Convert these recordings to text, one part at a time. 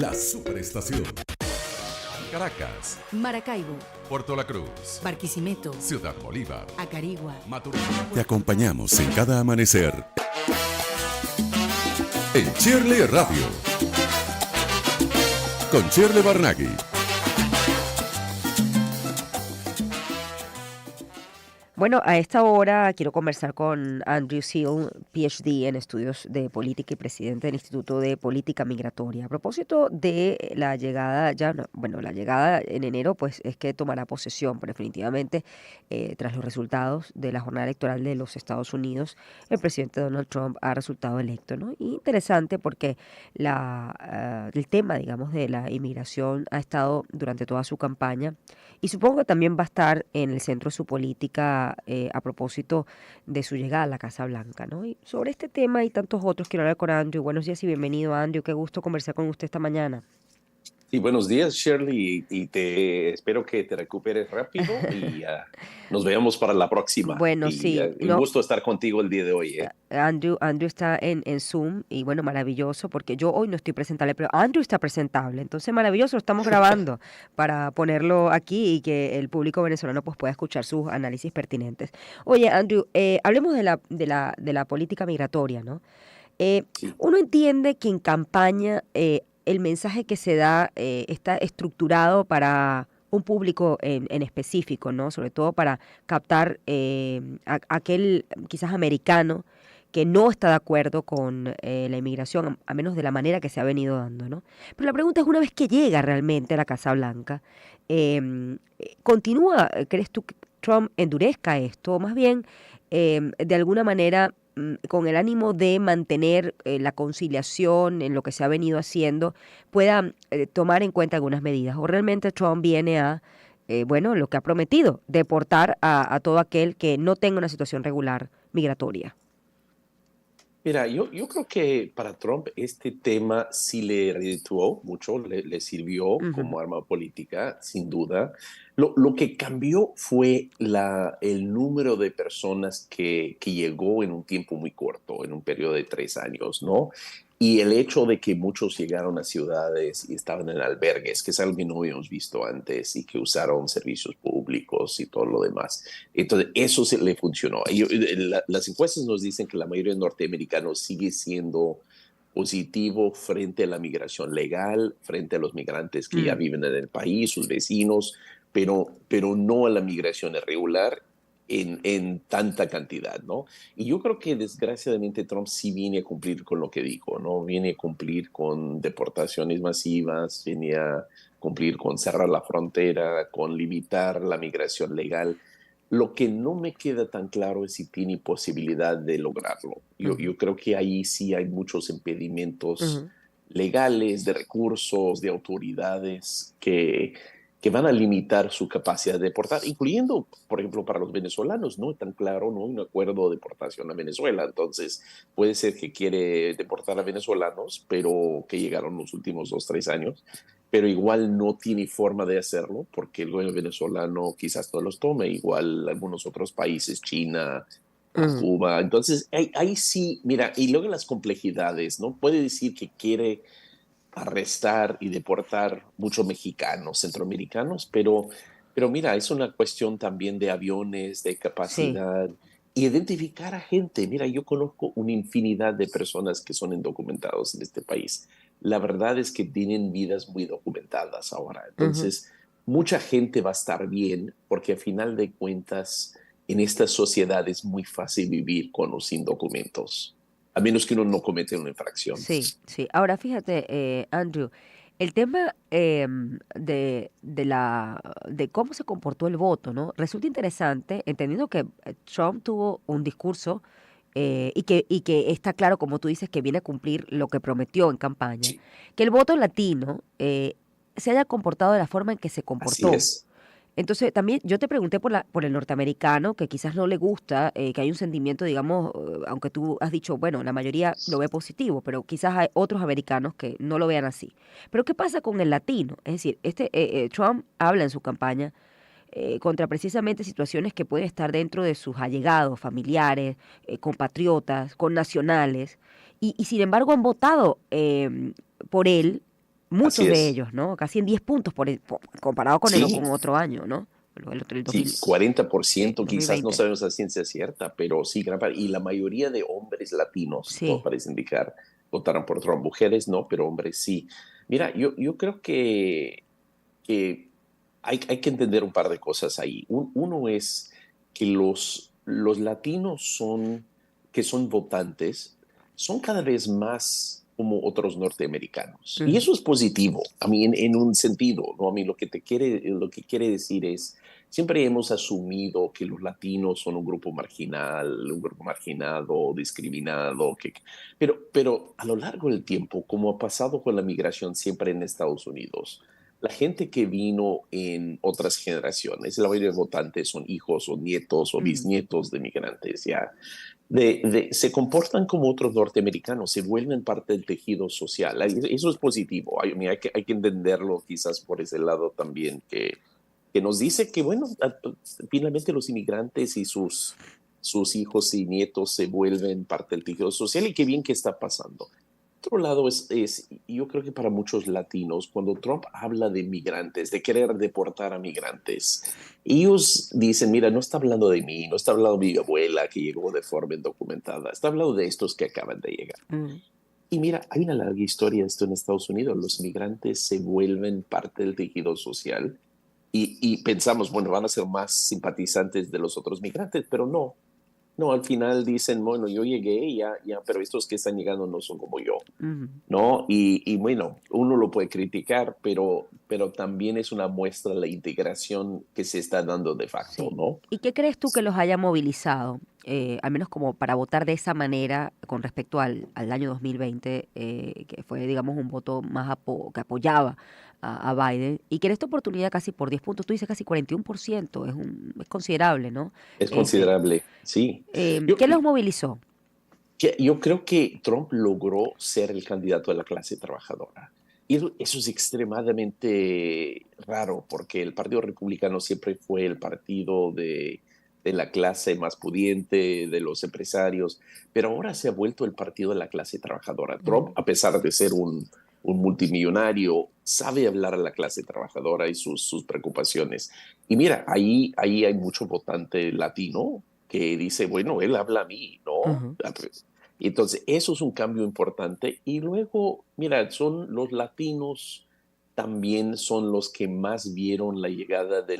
La Superestación. Caracas, Maracaibo, Puerto La Cruz, Barquisimeto, Ciudad Bolívar, Acarigua, Maturín. Te acompañamos en cada amanecer. En Shirley Radio. Con Shirley Barnaghi. Bueno, a esta hora quiero conversar con Andrew Seal, PhD en estudios de política y presidente del Instituto de Política Migratoria. A propósito de la llegada, la llegada en enero, pues es que tomará posesión, pero definitivamente tras los resultados de la jornada electoral de los Estados Unidos, el presidente Donald Trump ha resultado electo, ¿no? Y interesante porque el tema, digamos, de la inmigración ha estado durante toda su campaña y supongo que también va a estar en el centro de su política a propósito de su llegada a la Casa Blanca, ¿no? Y sobre este tema y tantos otros quiero hablar con Andrew. Buenos días y bienvenido, Andrew. Qué gusto conversar con usted esta mañana. Sí, buenos días, Shirley, y te espero que te recuperes rápido y nos veamos para la próxima. Bueno, Y sí, un gusto estar contigo el día de hoy. Andrew está en Zoom y bueno, maravilloso porque yo hoy no estoy presentable, pero Andrew está presentable, entonces maravilloso, lo estamos grabando para ponerlo aquí y que el público venezolano pues pueda escuchar sus análisis pertinentes. Oye, Andrew, hablemos de la política migratoria, ¿no? Sí. Uno entiende que en campaña el mensaje que se da está estructurado para un público en específico, ¿no? Sobre todo para captar aquel quizás americano que no está de acuerdo con la inmigración, a menos de la manera que se ha venido dando, ¿no? Pero la pregunta es, una vez que llega realmente a la Casa Blanca, ¿crees tú que Trump endurezca esto? O más bien, de alguna manera, con el ánimo de mantener la conciliación en lo que se ha venido haciendo, pueda tomar en cuenta algunas medidas. O realmente Trump viene a, lo que ha prometido, deportar a todo aquel que no tenga una situación regular migratoria. Mira, yo creo que para Trump este tema sí le redituó mucho, le sirvió Uh-huh. como arma política, sin duda. Lo que cambió fue el número de personas que llegó en un tiempo muy corto, en un periodo de 3 años, ¿no? Y el hecho de que muchos llegaron a ciudades y estaban en albergues, que es algo que no habíamos visto antes, y que usaron servicios públicos y todo lo demás. Entonces, eso se le funcionó. Las encuestas nos dicen que la mayoría de norteamericanos sigue siendo positivo frente a la migración legal, frente a los migrantes que ya viven en el país, sus vecinos, pero no a la migración irregular en tanta cantidad, ¿no? Y yo creo que desgraciadamente Trump sí viene a cumplir con lo que dijo, ¿no? Viene a cumplir con deportaciones masivas, viene a cumplir con cerrar la frontera, con limitar la migración legal. Lo que no me queda tan claro es si tiene posibilidad de lograrlo. Yo creo que ahí sí hay muchos impedimentos Uh-huh. legales, de recursos, de autoridades que van a limitar su capacidad de deportar, incluyendo, por ejemplo, para los venezolanos. No es tan claro, no hay un acuerdo de deportación a Venezuela. Entonces, puede ser que quiere deportar a venezolanos, pero que llegaron los últimos 2, 3 años, pero igual no tiene forma de hacerlo porque el gobierno venezolano quizás no los tome, igual algunos otros países, China, Uh-huh. Cuba. Entonces, ahí sí, mira, y luego las complejidades, ¿no? Puede decir que quiere arrestar y deportar muchos mexicanos, centroamericanos, pero mira, es una cuestión también de aviones, de Sí. capacidad, y identificar a gente. Mira, yo conozco una infinidad de personas que son indocumentados en este país. La verdad es que tienen vidas muy documentadas ahora. Uh-huh. Entonces, mucha gente va a estar bien porque a final de cuentas, en esta sociedad es muy fácil vivir con o sin documentos, a menos que uno no cometa una infracción. Sí, sí. Ahora fíjate, Andrew, el tema de cómo se comportó el voto, ¿no? Resulta interesante, entendiendo que Trump tuvo un discurso y que está claro, como tú dices, que viene a cumplir lo que prometió en campaña, Sí, que el voto latino se haya comportado de la forma en que se así comportó. es. Entonces, también yo te pregunté por el norteamericano, que quizás no le gusta, que hay un sentimiento, digamos, aunque tú has dicho, bueno, la mayoría lo ve positivo, pero quizás hay otros americanos que no lo vean así. Pero ¿qué pasa con el latino? Es decir, Trump habla en su campaña contra precisamente situaciones que pueden estar dentro de sus allegados, familiares, compatriotas, connacionales, y sin embargo han votado por él muchos Así de es. ellos, ¿no? Casi en 10 puntos comparado con Sí, otro año, ¿no? El sí, 40% quizás, no 2020. sabemos a ciencia cierta, pero sí, y la mayoría de hombres latinos, todo Sí. parece indicar, votaron por Trump. Mujeres no, pero hombres sí. Mira, yo creo que hay que entender un par de cosas ahí. Uno es que los latinos que son votantes son cada vez más como otros norteamericanos. Y Ujú, eso es positivo, a mí en un sentido, ¿no? A mí lo que quiere decir es, siempre hemos asumido que los latinos son un grupo marginal, un grupo marginado, discriminado, pero a lo largo del tiempo, como ha pasado con la migración siempre en Estados Unidos, la gente que vino en otras generaciones, la mayoría de votantes son hijos o nietos o ujú. bisnietos de migrantes, ya, se comportan como otros norteamericanos, se vuelven parte del tejido social. Eso es positivo. Hay que entenderlo quizás por ese lado también, que nos dice que, bueno, finalmente los inmigrantes y sus hijos y nietos se vuelven parte del tejido social y qué bien que está pasando. Otro lado yo creo que para muchos latinos, cuando Trump habla de migrantes, de querer deportar a migrantes, ellos dicen, mira, no está hablando de mí, no está hablando de mi abuela que llegó de forma indocumentada, está hablando de estos que acaban de llegar. Mm, Y mira, hay una larga historia de esto en Estados Unidos. Los migrantes se vuelven parte del tejido social y pensamos, bueno, van a ser más simpatizantes de los otros migrantes, pero no. No, al final dicen, bueno, yo llegué ya, pero estos que están llegando no son como yo. ujú. ¿No? Y bueno, uno lo puede criticar, pero también es una muestra de la integración que se está dando de facto, Sí. ¿no? ¿Y qué crees tú que los haya movilizado, al menos como para votar de esa manera con respecto al año 2020, que fue, digamos, un voto más que apoyaba a Biden, y que en esta oportunidad casi por 10 puntos, tú dices casi 41%, es considerable, ¿no? Es Ese, considerable, sí. Yo, ¿Qué los movilizó? yo creo que Trump logró ser el candidato de la clase trabajadora. Y eso es extremadamente raro, porque el Partido Republicano siempre fue el partido de la clase más pudiente, de los empresarios, pero ahora se ha vuelto el partido de la clase trabajadora. Trump, Mm, a pesar de ser un multimillonario, sabe hablar a la clase trabajadora y sus preocupaciones. Y mira, ahí hay mucho votante latino que dice, bueno, él habla a mí, ¿no? ujú, Y entonces, eso es un cambio importante. Y luego, mira, son los latinos también son los que más vieron la llegada de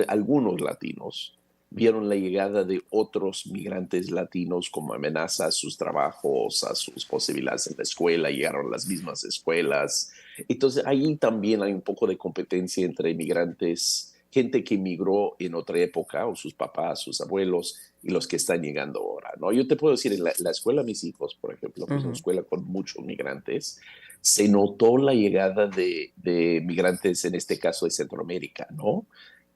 algunos latinos, vieron la llegada de otros migrantes latinos como amenaza a sus trabajos, a sus posibilidades en la escuela, llegaron a las mismas escuelas. Entonces, ahí también hay un poco de competencia entre migrantes, gente que migró en otra época, o sus papás, sus abuelos, y los que están llegando ahora, ¿no? Yo te puedo decir, en la escuela de mis hijos, por ejemplo, que es una ujú. escuela con muchos migrantes, se notó la llegada de migrantes, en este caso de Centroamérica, ¿no?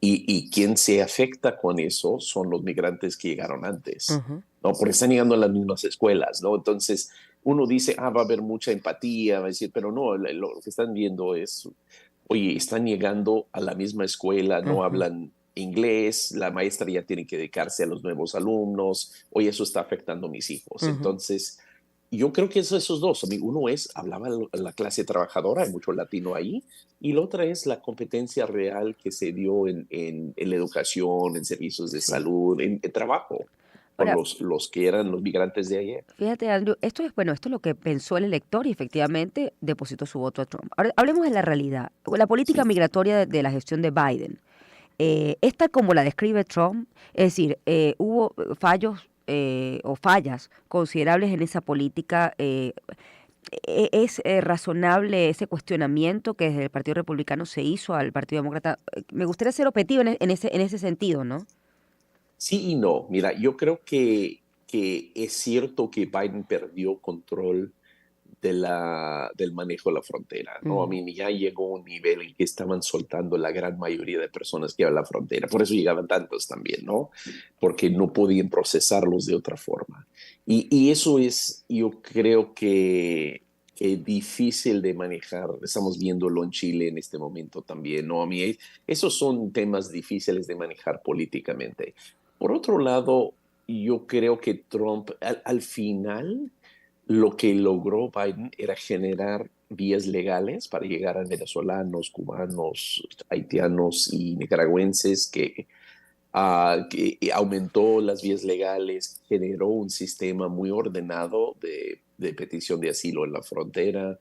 Y quien se afecta con eso son los migrantes que llegaron antes, Ujú, ¿no? Porque están llegando a las mismas escuelas, ¿no? Entonces, uno dice, va a haber mucha empatía, va a decir, pero no, lo que están viendo es, oye, están llegando a la misma escuela, no ujú, hablan inglés, la maestra ya tiene que dedicarse a los nuevos alumnos, oye, eso está afectando a mis hijos. ujú. Entonces, yo creo que esos dos, uno es, hablaba la clase trabajadora, hay mucho latino ahí, y la otra es la competencia real que se dio en la educación, en servicios de Sí. salud, en trabajo, con Ahora, los que eran los migrantes de ayer. fíjate, Andrew, esto es, bueno, esto es lo que pensó el elector y efectivamente depositó su voto a Trump. Ahora, hablemos de la realidad. La política Sí. migratoria de la gestión de Biden. Esta como la describe Trump, es decir, hubo fallos o fallas considerables en esa política. ¿Es razonable ese cuestionamiento que desde el Partido Republicano se hizo al Partido Demócrata? Me gustaría ser objetivo en ese sentido, ¿no? Sí y no. Mira, yo creo que es cierto que Biden perdió control del manejo de la frontera, ¿no? A Ujú, mí ya llegó un nivel en que estaban soltando la gran mayoría de personas que iban a la frontera. Por eso llegaban tantos también, ¿no? Porque no podían procesarlos de otra forma. Y eso es, yo creo que difícil de manejar. Estamos viéndolo en Chile en este momento también, ¿no? A mí esos son temas difíciles de manejar políticamente. Por otro lado, yo creo que Trump al final lo que logró Biden era generar vías legales para llegar a venezolanos, cubanos, haitianos y nicaragüenses que aumentó las vías legales, generó un sistema muy ordenado de petición de asilo en la frontera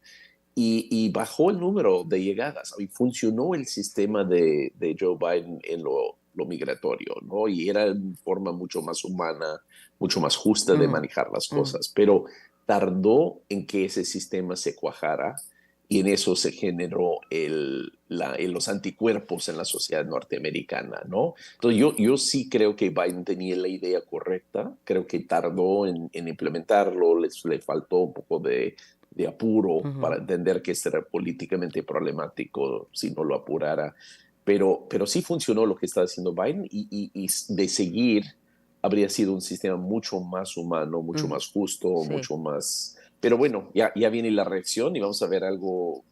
y bajó el número de llegadas. Y funcionó el sistema de Joe Biden en lo migratorio, ¿no? Y era una forma mucho más humana, mucho más justa de Ujú, manejar las ujú, cosas, pero tardó en que ese sistema se cuajara y en eso se generó los anticuerpos en la sociedad norteamericana, ¿no? Entonces yo sí creo que Biden tenía la idea correcta, creo que tardó en implementarlo, le faltó un poco de apuro ujú. para entender que esto era políticamente problemático si no lo apurara, pero sí funcionó lo que está haciendo Biden y de seguir habría sido un sistema mucho más humano, mucho Ujú, más justo, sí. mucho más... Pero bueno, ya viene la reacción y vamos a ver algo...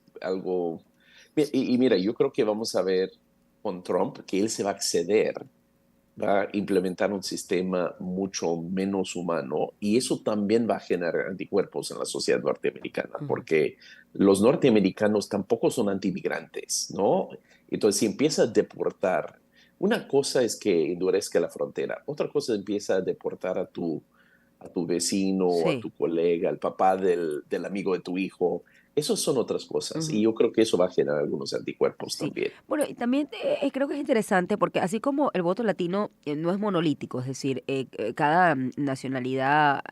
Y mira, yo creo que vamos a ver con Trump que él se va a acceder, va a implementar un sistema mucho menos humano y eso también va a generar anticuerpos en la sociedad norteamericana, Ujú. porque los norteamericanos tampoco son antimigrantes, ¿no? Entonces, si empieza a deportar, una cosa es que endurezca la frontera, otra cosa es empieza a deportar a tu vecino, a Sí. tu colega, al papá del amigo de tu hijo. Esas son otras cosas y Ujú. yo creo que eso va a generar algunos anticuerpos Sí, también. bueno, y también creo que es interesante porque así como el voto latino no es monolítico, es decir, cada nacionalidad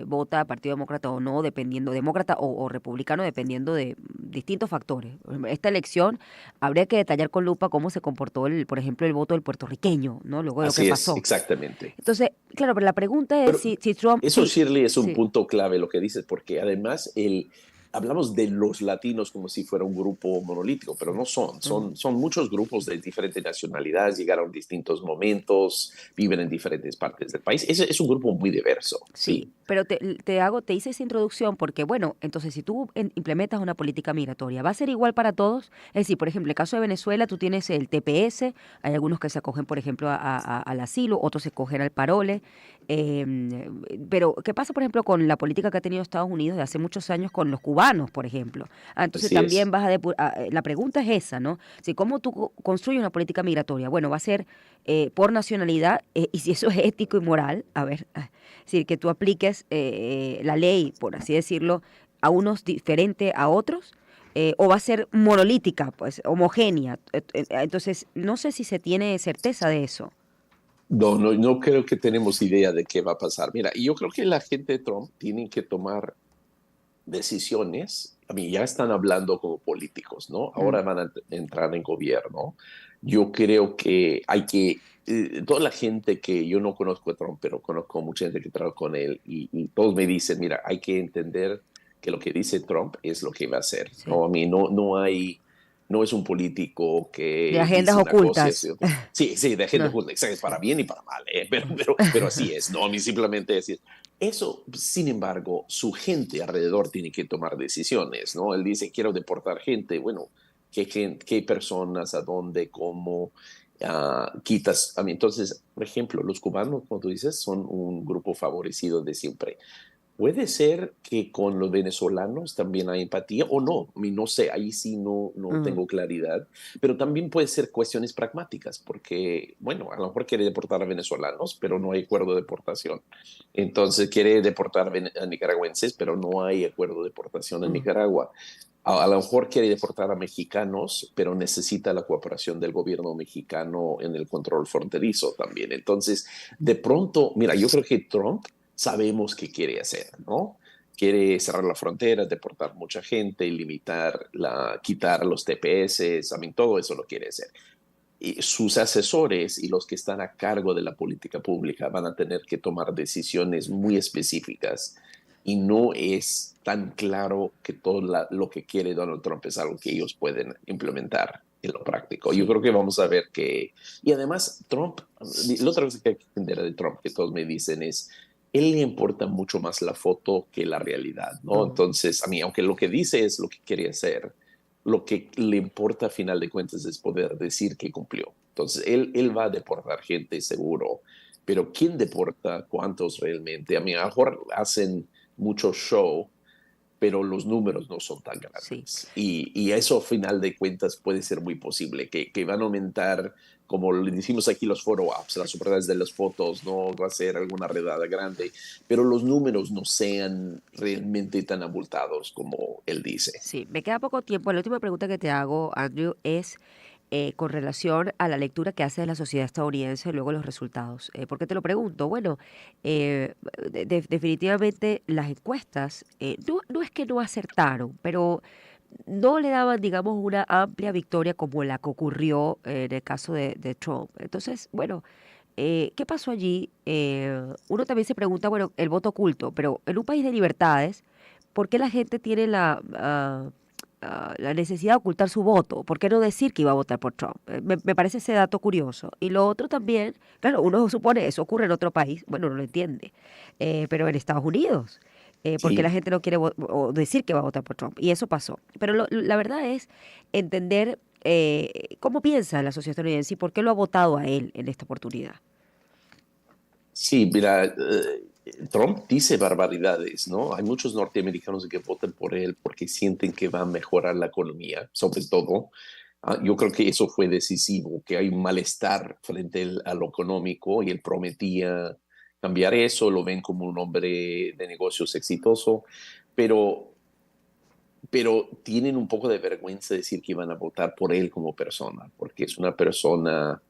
vota Partido Demócrata o no, dependiendo, demócrata o republicano, dependiendo de distintos factores. Por ejemplo, esta elección habría que detallar con lupa cómo se comportó, por ejemplo, el voto del puertorriqueño, ¿no? Luego de lo que Así es, pasó. exactamente. Entonces, claro, pero la pregunta es Pero si Trump, eso, sí, Shirley, es un sí. punto clave lo que dices, porque además hablamos de los latinos como si fuera un grupo monolítico, pero no son. Ujú. Son muchos grupos de diferentes nacionalidades, llegaron en distintos momentos, viven en diferentes partes del país. Es un grupo muy diverso, Sí, sí. pero te hice esa introducción porque, bueno, entonces si tú implementas una política migratoria, ¿va a ser igual para todos? Es decir, por ejemplo, en el caso de Venezuela, tú tienes el TPS, hay algunos que se acogen, por ejemplo, al asilo, otros se acogen al parole, pero ¿qué pasa, por ejemplo, con la política que ha tenido Estados Unidos de hace muchos años con los cubanos, por ejemplo? Entonces Así también es. vas la pregunta es esa, ¿no? Si cómo tú construyes una política migratoria, bueno, va a ser por nacionalidad, y si eso es ético y moral, a ver, es decir, que tú apliques la ley, por así decirlo, a unos diferente a otros, o va a ser monolítica, pues, homogénea. Entonces, no sé si se tiene certeza de eso. No creo que tenemos idea de qué va a pasar. Mira, y yo creo que la gente de Trump tiene que tomar decisiones, a mí ya están hablando como políticos, ¿no? Mm, Ahora van a entrar en gobierno. Yo creo que hay que, toda la gente que yo no conozco a Trump, pero conozco mucha gente que trabaja con él y todos me dicen, mira, hay que entender que lo que dice Trump es lo que va a hacer, sí. ¿no? A mí no hay, no es un político De que agendas dice una cosa y ocultas. hace otra. Sí, sí, de gente No, oculta, ¿sabes? sí. Para bien y para mal, ¿eh? Pero así es, ¿no? A mí simplemente decir, eso, sin embargo, su gente alrededor tiene que tomar decisiones, ¿no? Él dice, quiero deportar gente. Bueno, ¿qué personas, a dónde, cómo quitas? A mí, entonces, por ejemplo, los cubanos, como tú dices, son un grupo favorecido de siempre. Puede ser que con los venezolanos también hay empatía o no, a mí no sé, ahí sí no Ujú, tengo claridad, pero también puede ser cuestiones pragmáticas, porque, bueno, a lo mejor quiere deportar a venezolanos, pero no hay acuerdo de deportación. Entonces quiere deportar a nicaragüenses, pero no hay acuerdo de deportación en ujú. Nicaragua. A lo mejor quiere deportar a mexicanos, pero necesita la cooperación del gobierno mexicano en el control fronterizo también. Entonces, de pronto, mira, yo creo que Trump sabemos qué quiere hacer, ¿no? Quiere cerrar la frontera, deportar mucha gente, quitar los TPS, también todo eso lo quiere hacer. Y sus asesores y los que están a cargo de la política pública van a tener que tomar decisiones muy específicas y no es tan claro que todo lo que quiere Donald Trump es algo que ellos pueden implementar en lo práctico. Yo Sí. creo que vamos a ver que... Y además, Trump, la otra cosa que hay que entender de Trump, que todos me dicen es, él le importa mucho más la foto que la realidad, ¿no? Ujú. Entonces, a mí, aunque lo que dice es lo que quiere hacer, lo que le importa a final de cuentas es poder decir que cumplió. Entonces, él va a deportar gente seguro, pero ¿quién deporta? ¿Cuántos realmente? A mí, a lo mejor hacen mucho show, pero los números no son tan Sí. grandes. Y eso, a final de cuentas, puede ser muy posible, que van a aumentar, como le decimos aquí, los photo ops, las oportunidades de las fotos, no va a ser alguna redada grande, pero los números no sean realmente tan abultados como él dice. Sí, me queda poco tiempo. La última pregunta que te hago, Andrew, es con relación a la lectura que hace de la sociedad estadounidense luego los resultados. ¿Por qué te lo pregunto? Bueno, definitivamente las encuestas no es que no acertaron, pero no le daban, digamos, una amplia victoria como la que ocurrió en el caso de Trump. Entonces, bueno, ¿qué pasó allí? Uno también se pregunta, bueno, el voto oculto, pero en un país de libertades, ¿por qué la gente tiene la necesidad de ocultar su voto? ¿Por qué no decir que iba a votar por Trump? Me parece ese dato curioso. Y lo otro también, claro, uno supone eso ocurre en otro país, bueno, no lo entiende, pero en Estados Unidos. ¿Por qué la Sí, gente no quiere o decir que va a votar por Trump? Y eso pasó. Pero la verdad es entender cómo piensa la sociedad estadounidense y por qué lo ha votado a él en esta oportunidad. sí, mira, Trump dice barbaridades, ¿no? Hay muchos norteamericanos que votan por él porque sienten que va a mejorar la economía, sobre todo. Yo creo que eso fue decisivo, que hay un malestar frente a lo económico y él prometía cambiar eso, lo ven como un hombre de negocios exitoso, pero, pero tienen un poco de vergüenza decir que iban a votar por él como persona, porque es una persona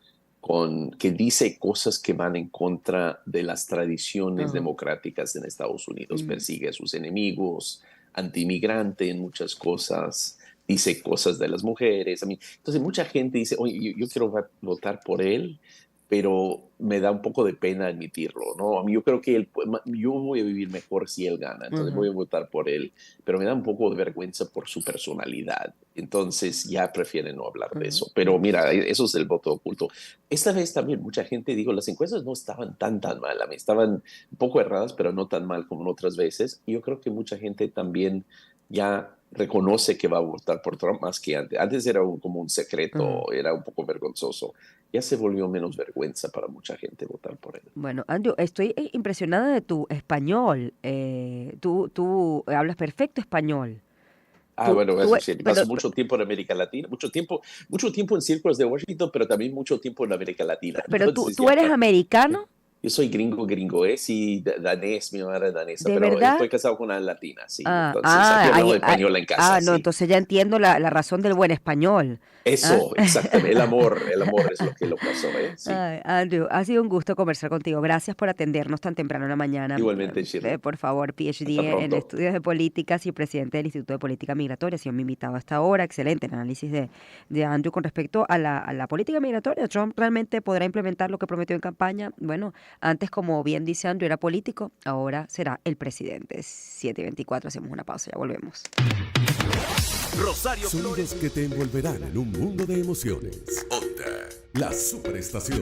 que dice cosas que van en contra de las tradiciones Ajá. democráticas en Estados Unidos, Mm, persigue a sus enemigos, antimigrante en muchas cosas, dice cosas de las mujeres. Entonces mucha gente dice, oye, yo quiero votar por él, pero me da un poco de pena admitirlo, ¿no? Yo creo que yo voy a vivir mejor si él gana, entonces ujú, voy a votar por él, pero me da un poco de vergüenza por su personalidad, entonces ya prefieren no hablar de ujú, eso. Pero ujú. mira, eso es el voto oculto. Esta vez también mucha gente, digo, las encuestas no estaban tan mal, a mí estaban un poco erradas, pero no tan mal como en otras veces, y yo creo que mucha gente también ya reconoce que va a votar por Trump más que antes. Antes era como un Ujú. secreto, era un poco vergonzoso. Ya se volvió menos vergüenza para mucha gente votar por él. Bueno, Andrew, estoy impresionada de tu español. Tú hablas perfecto español. Tú, Bueno, tú, eso sí, pero, paso mucho tiempo en América Latina, mucho tiempo en círculos de Washington, pero también mucho tiempo en América Latina. pero tú, Entonces tú ya, eres americano, yo soy gringo, sí, danés, mi madre es danesa, ¿de pero verdad? estoy casado con una latina, sí. Ah, Entonces aquí ah, hablamos español en casa, no, sí. entonces ya entiendo la razón del buen español. ¿Ah? Eso, exactamente. El amor es lo que lo casó, ¿eh? Sí. Ay, Andrew, ha sido un gusto conversar contigo. Gracias por atendernos tan temprano en la mañana. Igualmente, Shirley. Por favor, Hasta PhD en pronto. estudios de políticas y presidente del Instituto de Política Migratoria. Ha sido mi invitado hasta ahora. Excelente el análisis de Andrew con respecto a la política migratoria. ¿Trump realmente podrá implementar lo que prometió en campaña? Bueno, antes, como bien dice Andrew, era político, ahora será el presidente. 7:24, hacemos una pausa, ya volvemos. Sonidos que te envolverán en un mundo de emociones. Onda, la superestación.